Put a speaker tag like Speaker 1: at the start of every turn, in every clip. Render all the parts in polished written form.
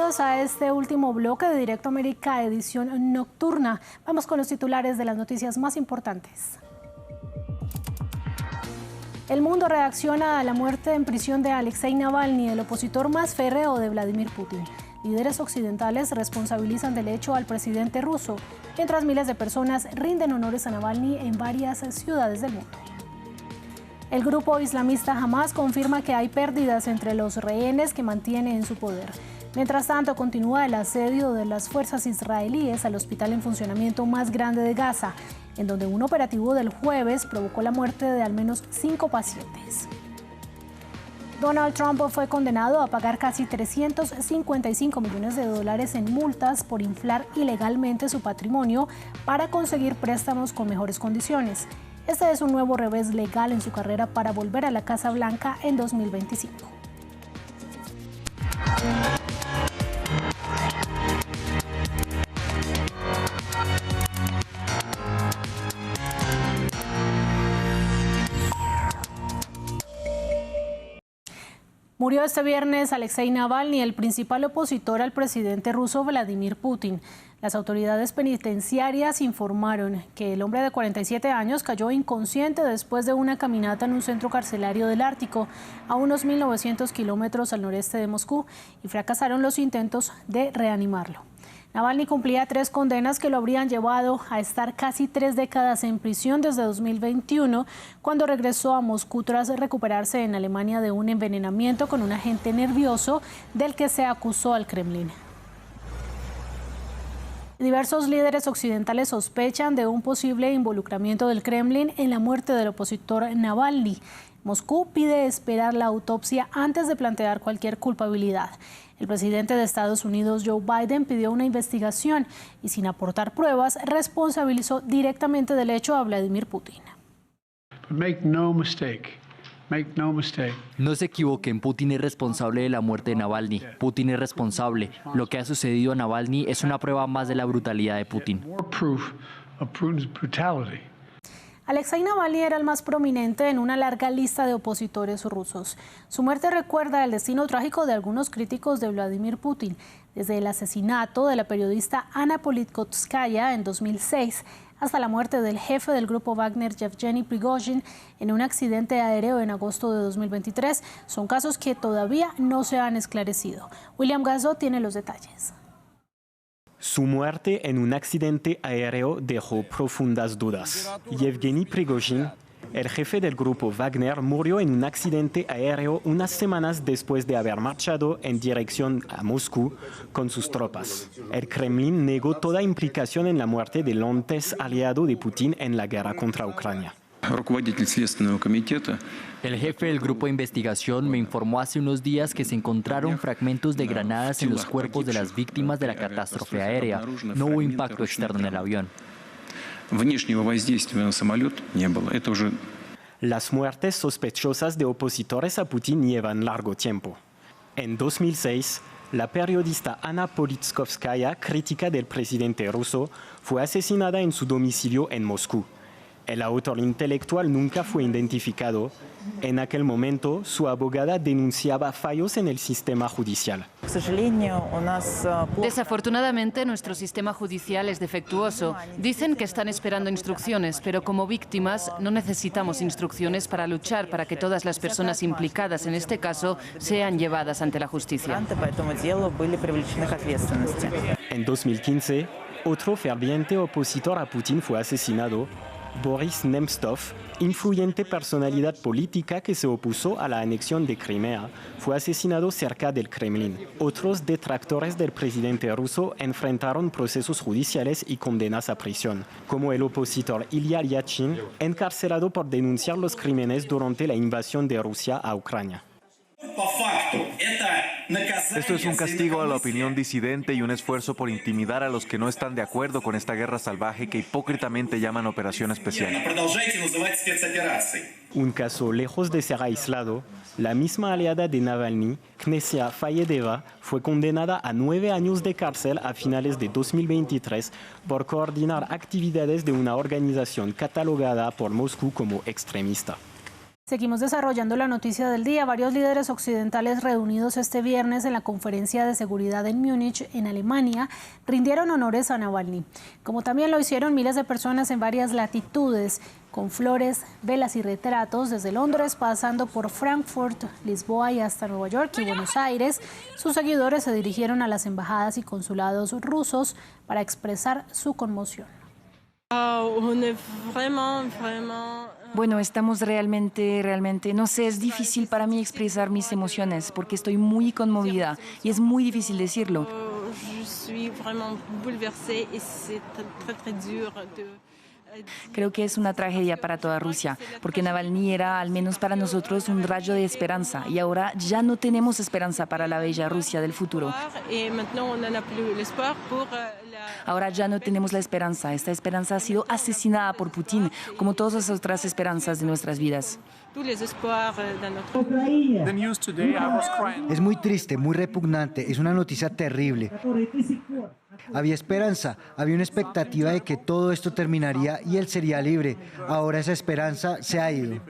Speaker 1: Bienvenidos a este último bloque de Directo América, edición nocturna. Vamos con los titulares de las noticias más importantes. El mundo reacciona a la muerte en prisión de Alexei Navalny, el opositor más férreo de Vladimir Putin. Líderes occidentales responsabilizan del hecho al presidente ruso, mientras miles de personas rinden honores a Navalny en varias ciudades del mundo. El grupo islamista Hamas confirma que hay pérdidas entre los rehenes que mantiene en su poder. Mientras tanto, continúa el asedio de las fuerzas israelíes al hospital en funcionamiento más grande de Gaza, en donde un operativo del jueves provocó la muerte de al menos 5 pacientes. Donald Trump fue condenado a pagar casi 355 millones de dólares en multas por inflar ilegalmente su patrimonio para conseguir préstamos con mejores condiciones. Este es un nuevo revés legal en su carrera para volver a la Casa Blanca en 2025. Murió este viernes Alexei Navalny, el principal opositor al presidente ruso Vladimir Putin. Las autoridades penitenciarias informaron que el hombre de 47 años cayó inconsciente después de una caminata en un centro carcelario del Ártico, a unos 1.900 kilómetros al noreste de Moscú, y fracasaron los intentos de reanimarlo. Navalny cumplía 3 condenas que lo habrían llevado a estar casi 3 décadas en prisión desde 2021, cuando regresó a Moscú tras recuperarse en Alemania de un envenenamiento con un agente nervioso del que se acusó al Kremlin. Diversos líderes occidentales sospechan de un posible involucramiento del Kremlin en la muerte del opositor Navalny. Moscú pide esperar la autopsia antes de plantear cualquier culpabilidad. El presidente de Estados Unidos, Joe Biden, pidió una investigación y, sin aportar pruebas, responsabilizó directamente del hecho a Vladimir Putin.
Speaker 2: No se equivoquen, Putin es responsable de la muerte de Navalny. Putin es responsable. Lo que ha sucedido a Navalny es una prueba más de la brutalidad de Putin.
Speaker 1: Alexei Navalny era el más prominente en una larga lista de opositores rusos. Su muerte recuerda el destino trágico de algunos críticos de Vladimir Putin, desde el asesinato de la periodista Ana Politkovskaya en 2006 hasta la muerte del jefe del grupo Wagner, Yevgeny Prigozhin, en un accidente aéreo en agosto de 2023. Son casos que todavía no se han esclarecido. William Gazo tiene los detalles.
Speaker 3: Su muerte en un accidente aéreo dejó profundas dudas. Yevgeny Prigozhin, el jefe del grupo Wagner, murió en un accidente aéreo unas semanas después de haber marchado en dirección a Moscú con sus tropas. El Kremlin negó toda implicación en la muerte del antes aliado de Putin en la guerra contra Ucrania.
Speaker 2: El jefe del grupo de investigación me informó hace unos días que se encontraron fragmentos de granadas en los cuerpos de las víctimas de la catástrofe aérea. No hubo impacto externo en el avión.
Speaker 3: Las muertes sospechosas de opositores a Putin llevan largo tiempo. En 2006, la periodista Ana Politkovskaya, crítica del presidente ruso, fue asesinada en su domicilio en Moscú. El autor intelectual nunca fue identificado. En aquel momento, su abogada denunciaba fallos en el sistema judicial.
Speaker 4: Desafortunadamente, nuestro sistema judicial es defectuoso. Dicen que están esperando instrucciones, pero como víctimas no necesitamos instrucciones para luchar para que todas las personas implicadas en este caso sean llevadas ante la justicia.
Speaker 3: En 2015, otro ferviente opositor a Putin fue asesinado, Boris Nemtsov, influyente personalidad política que se opuso a la anexión de Crimea, fue asesinado cerca del Kremlin. Otros detractores del presidente ruso enfrentaron procesos judiciales y condenas a prisión, como el opositor Ilya Yachtin, encarcelado por denunciar los crímenes durante la invasión de Rusia a Ucrania.
Speaker 5: Esto es un castigo a la opinión disidente y un esfuerzo por intimidar a los que no están de acuerdo con esta guerra salvaje que hipócritamente llaman operación especial.
Speaker 3: Un caso lejos de ser aislado, la misma aliada de Navalny, Knessia Fayedeva, fue condenada a 9 años de cárcel a finales de 2023 por coordinar actividades de una organización catalogada por Moscú como extremista.
Speaker 1: Seguimos desarrollando la noticia del día. Varios líderes occidentales reunidos este viernes en la Conferencia de Seguridad en Múnich, en Alemania, rindieron honores a Navalny, como también lo hicieron miles de personas en varias latitudes, con flores, velas y retratos, desde Londres, pasando por Frankfurt, Lisboa y hasta Nueva York y Buenos Aires. Sus seguidores se dirigieron a las embajadas y consulados rusos para expresar su conmoción.
Speaker 6: Bueno, estamos realmente, no sé, es difícil para mí expresar mis emociones porque estoy muy conmovida y es muy difícil decirlo. Creo que es una tragedia para toda Rusia, porque Navalny era, al menos para nosotros, un rayo de esperanza y ahora ya no tenemos esperanza para la bella Rusia del futuro. Ahora ya no tenemos la esperanza. Esta esperanza ha sido asesinada por Putin, como todas las otras esperanzas de nuestras vidas.
Speaker 7: Es muy triste, muy repugnante, es una noticia terrible. Había esperanza, había una expectativa de que todo esto terminaría y él sería libre. Ahora esa esperanza se ha ido.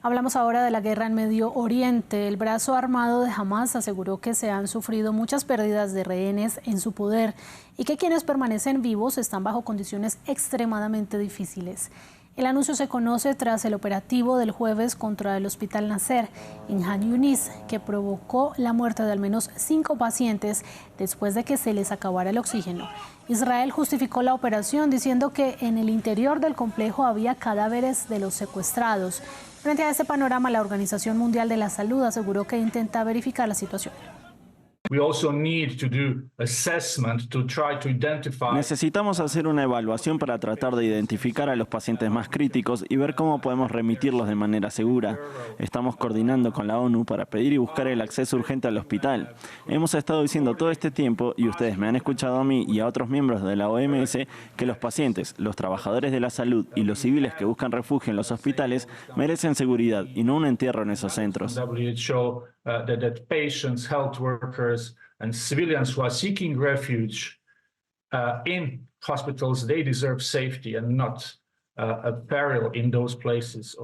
Speaker 1: Hablamos ahora de la guerra en Medio Oriente. El brazo armado de Hamas aseguró que se han sufrido muchas pérdidas de rehenes en su poder y que quienes permanecen vivos están bajo condiciones extremadamente difíciles. El anuncio se conoce tras el operativo del jueves contra el Hospital Nasser en Han Yunis, que provocó la muerte de al menos 5 pacientes después de que se les acabara el oxígeno. Israel justificó la operación diciendo que en el interior del complejo había cadáveres de los secuestrados. Frente a este panorama, la Organización Mundial de la Salud aseguró que intenta verificar la situación.
Speaker 8: Necesitamos hacer una evaluación para tratar de identificar a los pacientes más críticos y ver cómo podemos remitirlos de manera segura. Estamos coordinando con la ONU para pedir y buscar el acceso urgente al hospital. Hemos estado diciendo todo este tiempo, y ustedes me han escuchado a mí y a otros miembros de la OMS, que los pacientes, los trabajadores de la salud y los civiles que buscan refugio en los hospitales merecen seguridad y no un entierro en esos centros.
Speaker 9: That patients, health workers, and civilians who are seeking refuge in hospitals, they deserve safety and not a peril in those places.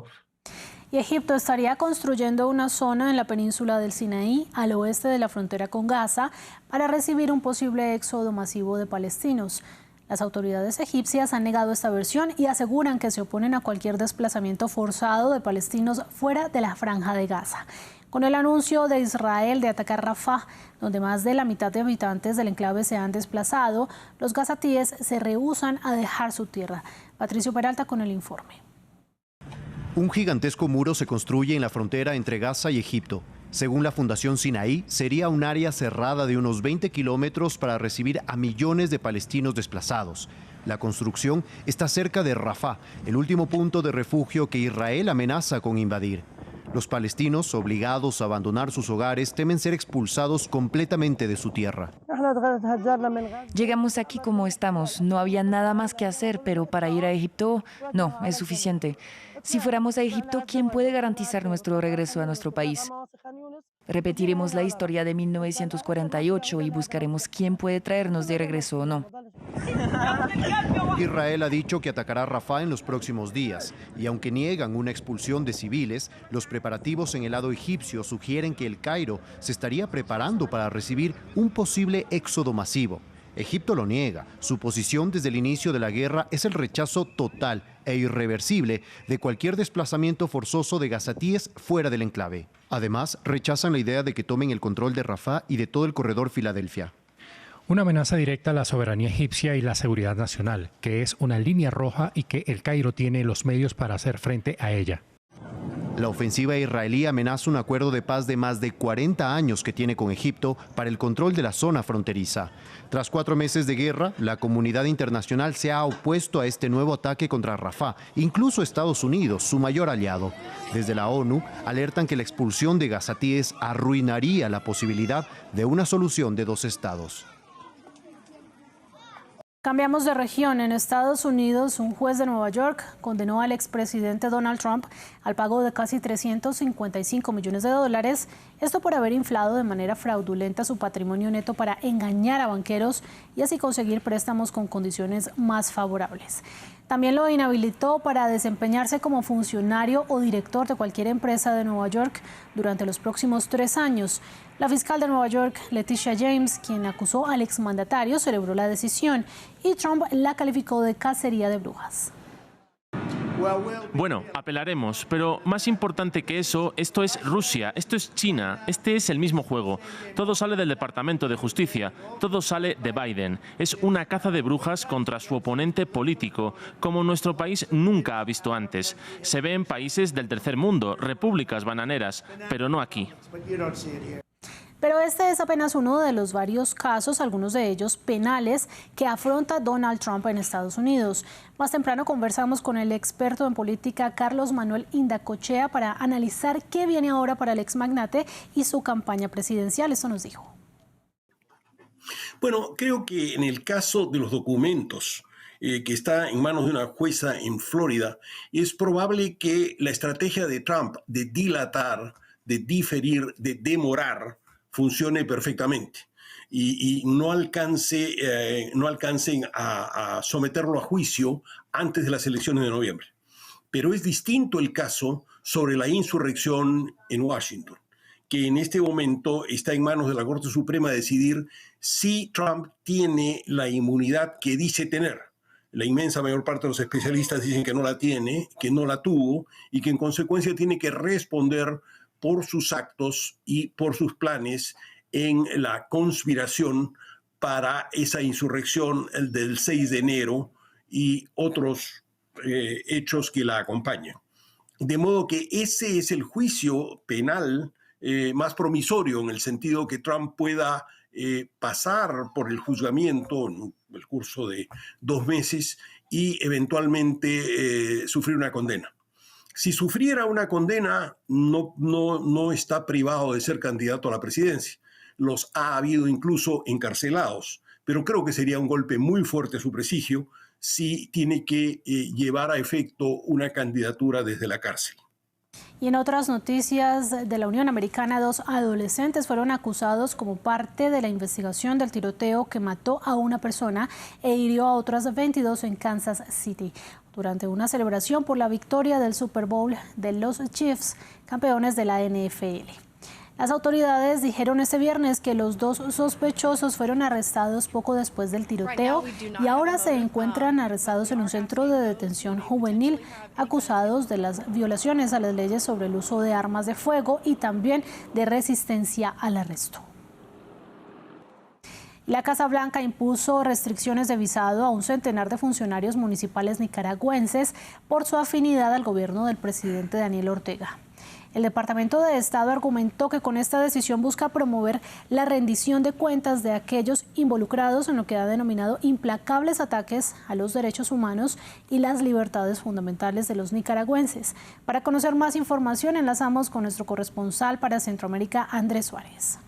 Speaker 1: Y Egipto estaría construyendo una zona en la península del Sinaí, al oeste de la frontera con Gaza, para recibir un posible éxodo masivo de palestinos. Las autoridades egipcias han negado esta versión y aseguran que se oponen a cualquier desplazamiento forzado de palestinos fuera de la franja de Gaza. Con el anuncio de Israel de atacar Rafah, donde más de la mitad de habitantes del enclave se han desplazado, los gazatíes se rehúsan a dejar su tierra. Patricio Peralta con el informe.
Speaker 10: Un gigantesco muro se construye en la frontera entre Gaza y Egipto. Según la Fundación Sinaí, sería un área cerrada de unos 20 kilómetros para recibir a millones de palestinos desplazados. La construcción está cerca de Rafah, el último punto de refugio que Israel amenaza con invadir. Los palestinos, obligados a abandonar sus hogares, temen ser expulsados completamente de su tierra.
Speaker 6: Llegamos aquí como estamos. No había nada más que hacer, pero para ir a Egipto, no, es suficiente. Si fuéramos a Egipto, ¿quién puede garantizar nuestro regreso a nuestro país? Repetiremos la historia de 1948 y buscaremos quién puede traernos de regreso o no.
Speaker 10: Israel ha dicho que atacará Rafah en los próximos días, y aunque niegan una expulsión de civiles, los preparativos en el lado egipcio sugieren que el Cairo se estaría preparando para recibir un posible éxodo masivo. Egipto lo niega. Su posición desde el inicio de la guerra es el rechazo total e irreversible de cualquier desplazamiento forzoso de gazatíes fuera del enclave. Además, rechazan la idea de que tomen el control de Rafah y de todo el corredor Filadelfia.
Speaker 11: Una amenaza directa a la soberanía egipcia y la seguridad nacional, que es una línea roja y que el Cairo tiene los medios para hacer frente a ella.
Speaker 10: La ofensiva israelí amenaza un acuerdo de paz de más de 40 años que tiene con Egipto para el control de la zona fronteriza. Tras 4 meses de guerra, la comunidad internacional se ha opuesto a este nuevo ataque contra Rafah, incluso Estados Unidos, su mayor aliado. Desde la ONU alertan que la expulsión de gazatíes arruinaría la posibilidad de una solución de 2 estados.
Speaker 1: Cambiamos de región. En Estados Unidos, un juez de Nueva York condenó al expresidente Donald Trump al pago de casi $355 millones, esto por haber inflado de manera fraudulenta su patrimonio neto para engañar a banqueros y así conseguir préstamos con condiciones más favorables. También lo inhabilitó para desempeñarse como funcionario o director de cualquier empresa de Nueva York durante los próximos 3 años. La fiscal de Nueva York, Letitia James, quien acusó al exmandatario, celebró la decisión y Trump la calificó de cacería de brujas.
Speaker 12: Bueno, apelaremos, pero más importante que eso, esto es Rusia, esto es China, este es el mismo juego. Todo sale del Departamento de Justicia, todo sale de Biden. Es una caza de brujas contra su oponente político, como nuestro país nunca ha visto antes. Se ve en países del tercer mundo, repúblicas bananeras, pero no aquí.
Speaker 1: Pero este es apenas uno de los varios casos, algunos de ellos penales, que afronta Donald Trump en Estados Unidos. Más temprano conversamos con el experto en política Carlos Manuel Indacochea para analizar qué viene ahora para el exmagnate y su campaña presidencial. Esto nos dijo.
Speaker 13: Bueno, creo que en el caso de los documentos que está en manos de una jueza en Florida, es probable que la estrategia de Trump de dilatar, de diferir, de demorar, funcione perfectamente y no alcancen a someterlo a juicio antes de las elecciones de noviembre. Pero es distinto el caso sobre la insurrección en Washington, que en este momento está en manos de la Corte Suprema decidir si Trump tiene la inmunidad que dice tener. La inmensa mayor parte de los especialistas dicen que no la tiene, que no la tuvo y que en consecuencia tiene que responder por sus actos y por sus planes en la conspiración para esa insurrección del 6 de enero y otros hechos que la acompañan. De modo que ese es el juicio penal más promisorio, en el sentido que Trump pueda pasar por el juzgamiento en el curso de 2 meses y eventualmente sufrir una condena. Si sufriera una condena, no está privado de ser candidato a la presidencia. Los ha habido incluso encarcelados, pero creo que sería un golpe muy fuerte a su prestigio si tiene que llevar a efecto una candidatura desde la cárcel.
Speaker 1: Y en otras noticias de la Unión Americana, 2 adolescentes fueron acusados como parte de la investigación del tiroteo que mató a una persona e hirió a otras 22 en Kansas City, durante una celebración por la victoria del Super Bowl de los Chiefs, campeones de la NFL. Las autoridades dijeron este viernes que los 2 sospechosos fueron arrestados poco después del tiroteo y ahora se encuentran arrestados en un centro de detención juvenil, acusados de las violaciones a las leyes sobre el uso de armas de fuego y también de resistencia al arresto. La Casa Blanca impuso restricciones de visado a un centenar de funcionarios municipales nicaragüenses por su afinidad al gobierno del presidente Daniel Ortega. El Departamento de Estado argumentó que con esta decisión busca promover la rendición de cuentas de aquellos involucrados en lo que ha denominado implacables ataques a los derechos humanos y las libertades fundamentales de los nicaragüenses. Para conocer más información, enlazamos con nuestro corresponsal para Centroamérica, Andrés Suárez.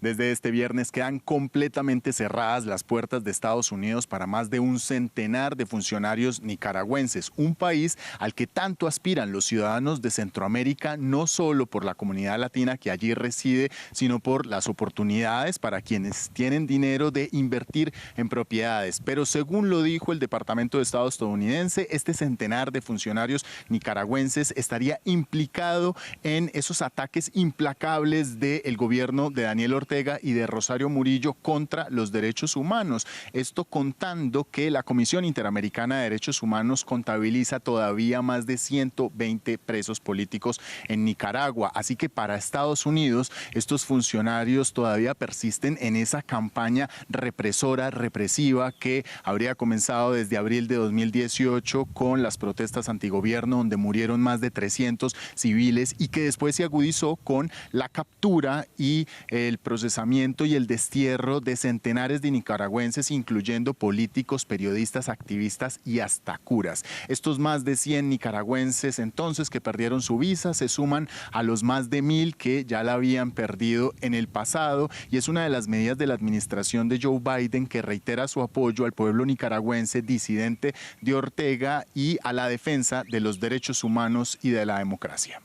Speaker 14: Desde este viernes quedan completamente cerradas las puertas de Estados Unidos para más de un centenar de funcionarios nicaragüenses, un país al que tanto aspiran los ciudadanos de Centroamérica, no solo por la comunidad latina que allí reside, sino por las oportunidades para quienes tienen dinero de invertir en propiedades. Pero según lo dijo el Departamento de Estado estadounidense, este centenar de funcionarios nicaragüenses estaría implicado en esos ataques implacables del gobierno de Daniel Ortega y de Rosario Murillo contra los derechos humanos. Esto contando que la Comisión Interamericana de Derechos Humanos contabiliza todavía más de 120 presos políticos en Nicaragua. Así que para Estados Unidos estos funcionarios todavía persisten en esa campaña represora, represiva que habría comenzado desde abril de 2018 con las protestas antigobierno donde murieron más de 300 civiles y que después se agudizó con la captura y el procesamiento y el destierro de centenares de nicaragüenses, incluyendo políticos, periodistas, activistas y hasta curas. Estos más de 100 nicaragüenses entonces que perdieron su visa se suman a los más de 1000 que ya la habían perdido en el pasado y es una de las medidas de la administración de Joe Biden que reitera su apoyo al pueblo nicaragüense disidente de Ortega y a la defensa de los derechos humanos y de la democracia.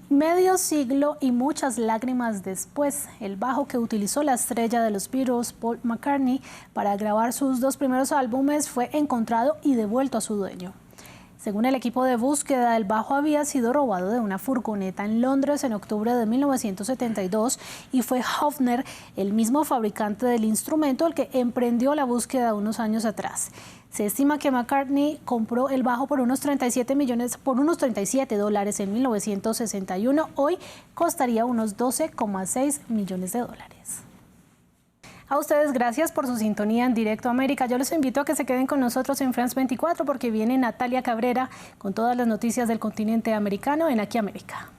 Speaker 1: Medio siglo y muchas lágrimas después, el bajo que utilizó la estrella de los Beatles, Paul McCartney, para grabar sus 2 primeros álbumes fue encontrado y devuelto a su dueño. Según el equipo de búsqueda, el bajo había sido robado de una furgoneta en Londres en octubre de 1972 y fue Hofner, el mismo fabricante del instrumento, el que emprendió la búsqueda unos años atrás. Se estima que McCartney compró el bajo por unos $37 en 1961. Hoy costaría unos $12,6 millones. A ustedes gracias por su sintonía en Directo América. Yo los invito a que se queden con nosotros en France 24 porque viene Natalia Cabrera con todas las noticias del continente americano en Aquí América.